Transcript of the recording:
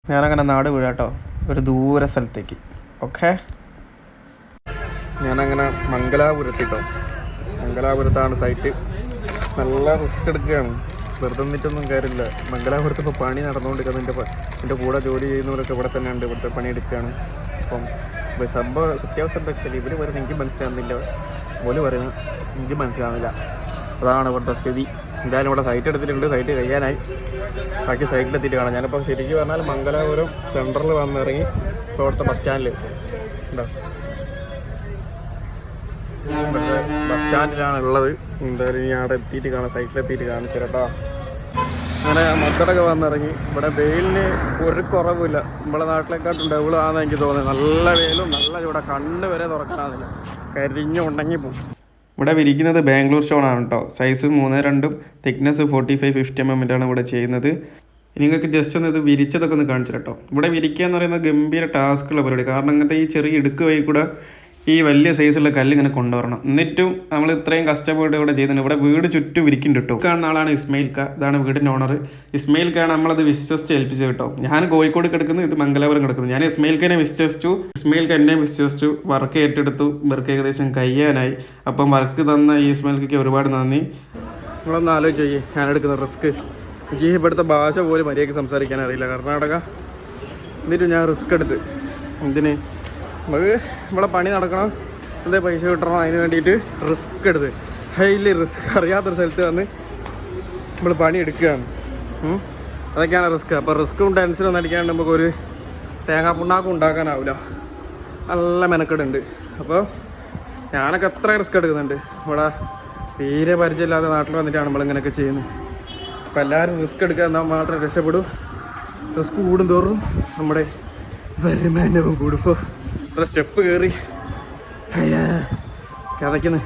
ഞാനങ്ങനെ നാട് വീഴാട്ടോ, ഒരു ദൂര സ്ഥലത്തേക്ക്. ഓക്കെ, ഞാനങ്ങനെ മംഗലാപുരത്തിട്ടോ. മംഗലാപുരത്താണ് സൈറ്റ്. നല്ല റിസ്ക് എടുക്കുകയാണ്, വെറുതെ നിന്നിട്ടൊന്നും കാര്യമില്ല. മംഗലാപുരത്ത് ഇപ്പോൾ പണി നടന്നുകൊണ്ടിരിക്കുന്നത്. എൻ്റെ കൂടെ ജോലി ചെയ്യുന്നവരൊക്കെ ഇവിടെ തന്നെ ഉണ്ട്, ഇവിടുത്തെ പണിയെടുക്കുകയാണ്. അപ്പം സംഭവം സത്യാവസ്ഥ എന്താ വെച്ചാൽ ഇവർ പറയുന്നത് എനിക്ക് മനസ്സിലാകുന്നില്ല, പോലും പറയുന്നത് എനിക്ക് മനസ്സിലാകുന്നില്ല. അതാണ് ഇവിടുത്തെ സ്ഥിതി. എന്തായാലും ഇവിടെ സൈറ്റ് എടുത്തിട്ടുണ്ട്, സൈറ്റ് കഴിയാനായി. ബാക്കി സൈറ്റിലെത്തിയിട്ട് കാണാം. ഞാനിപ്പോൾ ശരിക്കും പറഞ്ഞാൽ മംഗലാപുരം സെൻറ്ററിൽ വന്നിറങ്ങി ഇപ്പോൾ അവിടുത്തെ ബസ് സ്റ്റാൻഡിൽ ഉണ്ടോ, ഇവിടുത്തെ ബസ് സ്റ്റാൻഡിലാണ് ഉള്ളത്. എന്തായാലും ഞാൻ അവിടെ എത്തിയിട്ട് കാണാം, സൈറ്റിലെത്തിയിട്ട് കാണിച്ചു കേട്ടോ. അങ്ങനെ മക്കളൊക്കെ വന്നിറങ്ങി. ഇവിടെ വെയിലിന് ഒരു കുറവില്ല, നമ്മളെ നാട്ടിലേക്കാട്ടും ഡബിളാണെന്ന് എനിക്ക് തോന്നുന്നത്. നല്ല വെയിലും നല്ല ഇവിടെ കണ്ണ് വരെ തുറക്കാനില്ല, കരിഞ്ഞ് ഉണങ്ങി പോകും. ഇവിടെ വിരിക്കുന്നത് ബാംഗ്ലൂർ സ്റ്റോണാണ് കേട്ടോ. സൈസ് 3.2, തിക്നെസ് 45-50 mm ഇവിടെ ചെയ്യുന്നത്. നിങ്ങൾക്ക് ജസ്റ്റ് ഒന്ന് ഇത് വിരിച്ചതൊക്കെ ഒന്ന് കാണിച്ചു കേട്ടോ. ഇവിടെ വിരിക്കുക എന്ന് പറയുന്നത് ഗംഭീര ടാസ്ക്കുള്ള പരിപാടി. കാരണം അങ്ങനത്തെ ഈ ചെറിയ ഇടുക്ക് വഴി കൂടെ ഈ വലിയ സൈസുള്ള കല്ല് ഇങ്ങനെ കൊണ്ടുവരണം. എന്നിട്ടും നമ്മൾ ഇത്രയും കഷ്ടപ്പെട്ട് ഇവിടെ ചെയ്യുന്നുണ്ട്. ഇവിടെ വീട് ചുറ്റും വിരിക്കുന്നുണ്ട് കേട്ടോ. കാണുന്ന ആളാണ് ഇസ്മയിൽ ക, ഇതാണ് വീടിൻ്റെ ഓണർ. ഇസ്മയിൽ കാണ് നമ്മളത് വിശ്വസിച്ച് ഏൽപ്പിച്ചത് കേട്ടോ. ഞാൻ കോഴിക്കോട് കിടക്കുന്നത്, ഇത് മംഗലാപുരം കിടക്കുന്നത്. ഞാൻ ഇസ്മയിൽ ഖാനെ വിശ്വസിച്ചു, ഇസ്മയിൽ ഖാൻ എന്നെ വിശ്വസിച്ചു. വർക്ക് ഏറ്റെടുത്തു, വർക്ക് ഏകദേശം കഴിയാനായി. അപ്പം വർക്ക് തന്ന ഈ ഇസ്മയിൽ ഖയ്ക്ക് ഒരുപാട് നന്ദി. നിങ്ങളൊന്ന് ആലോചിച്ച് ചെയ്യേ, ഞാൻ എടുക്കുന്ന റിസ്ക്. എനിക്ക് ഇവിടുത്തെ ഭാഷ പോലും മര്യാദയ്ക്ക് സംസാരിക്കാൻ അറിയില്ല, കർണാടക. എന്നിട്ട് ഞാൻ റിസ്ക് എടുത്ത് എന്തിന് നമുക്ക് ഇവിടെ പണി നടക്കണം, എന്തേ പൈസ കിട്ടണം, അതിന് വേണ്ടിയിട്ട് റിസ്ക് എടുത്ത് ഹൈലി റിസ്ക് അറിയാത്തൊരു സ്ഥലത്ത് വന്ന് നമ്മൾ പണി എടുക്കുകയാണ്. അതൊക്കെയാണ് റിസ്ക്. അപ്പോൾ റിസ്ക്കും ടെൻഷനും അടിക്കാണ്ട് നമുക്കൊരു തേങ്ങാ പുണ്ണാക്കും ഉണ്ടാക്കാനാവില്ല. നല്ല മെനക്കെടുണ്ട്. അപ്പോൾ ഞാനൊക്കെ എത്ര റിസ്ക് എടുക്കുന്നുണ്ട്. ഇവിടെ തീരെ പരിചയമില്ലാത്ത നാട്ടിൽ വന്നിട്ടാണ് നമ്മളിങ്ങനെയൊക്കെ ചെയ്യുന്നത്. അപ്പോൾ എല്ലാവരും റിസ്ക് എടുക്കുക, എന്നാൽ മാത്രമേ രക്ഷപ്പെടൂ. റിസ്ക് കൂടും തോറും നമ്മുടെ വരുമാനവും കൂടും. ഇപ്പോൾ സ്റ്റെപ്പ് കയറി കഥയ്ക്കുന്നു.